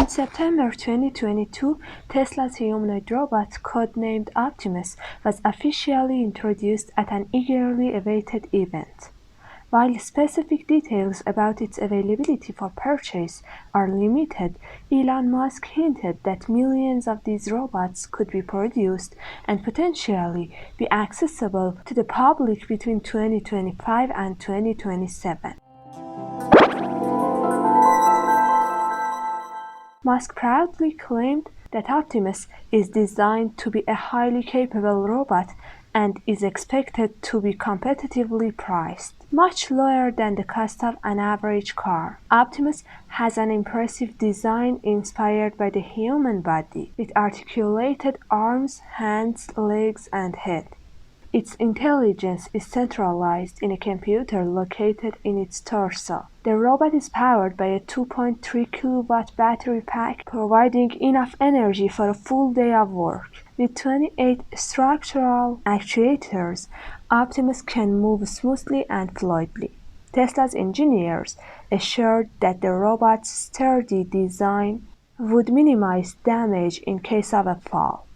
In September 2022, Tesla's humanoid robot, codenamed Optimus, was officially introduced at an eagerly awaited event. While specific details about its availability for purchase are limited, Elon Musk hinted that millions of these robots could be produced and potentially be accessible to the public between 2025 and 2027. Musk proudly claimed that Optimus is designed to be a highly capable robot and is expected to be competitively priced, much lower than the cost of an average car. Optimus has an impressive design inspired by the human body, with articulated arms, hands, legs, and head. Its intelligence is centralized in a computer located in its torso. The robot is powered by a 2.3 kilowatt battery pack, providing enough energy for a full day of work. With 28 structural actuators, Optimus can move smoothly and fluidly. Tesla's engineers assured that the robot's sturdy design would minimize damage in case of a fall.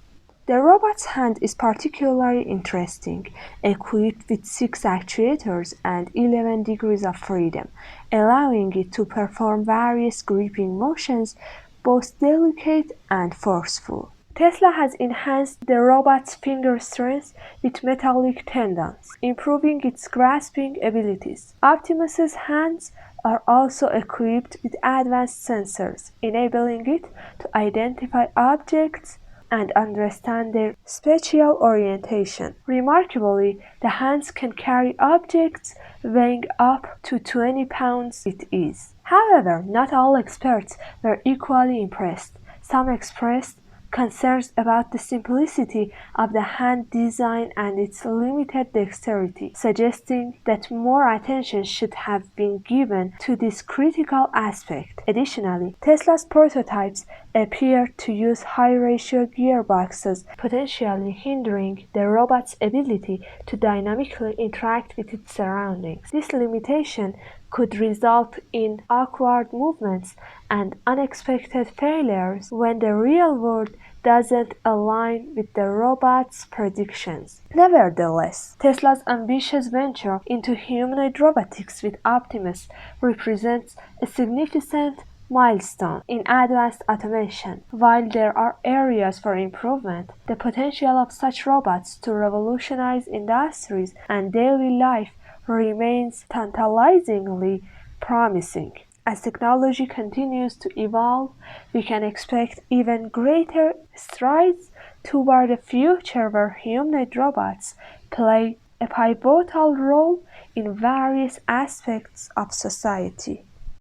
The robot's hand is particularly interesting, equipped with 6 actuators and 11 degrees of freedom, allowing it to perform various gripping motions, both delicate and forceful. Tesla has enhanced the robot's finger strength with metallic tendons, improving its grasping abilities. Optimus's hands are also equipped with advanced sensors, enabling it to identify objects and understand their spatial orientation. Remarkably, the hands can carry objects weighing up to 20 pounds with ease. However, not all experts were equally impressed. Some expressed concerns about the simplicity of the hand design and its limited dexterity, suggesting that more attention should have been given to this critical aspect. Additionally, Tesla's prototypes appear to use high-ratio gearboxes, potentially hindering the robot's ability to dynamically interact with its surroundings. This limitation could result in awkward movements and unexpected failures when the real world doesn't align with the robot's predictions. Nevertheless, Tesla's ambitious venture into humanoid robotics with Optimus represents a significant milestone in advanced automation. While there are areas for improvement, the potential of such robots to revolutionize industries and daily life remains tantalizingly promising. As technology continues to evolve, we can expect even greater strides toward a future where humanoid robots play a pivotal role in various aspects of society.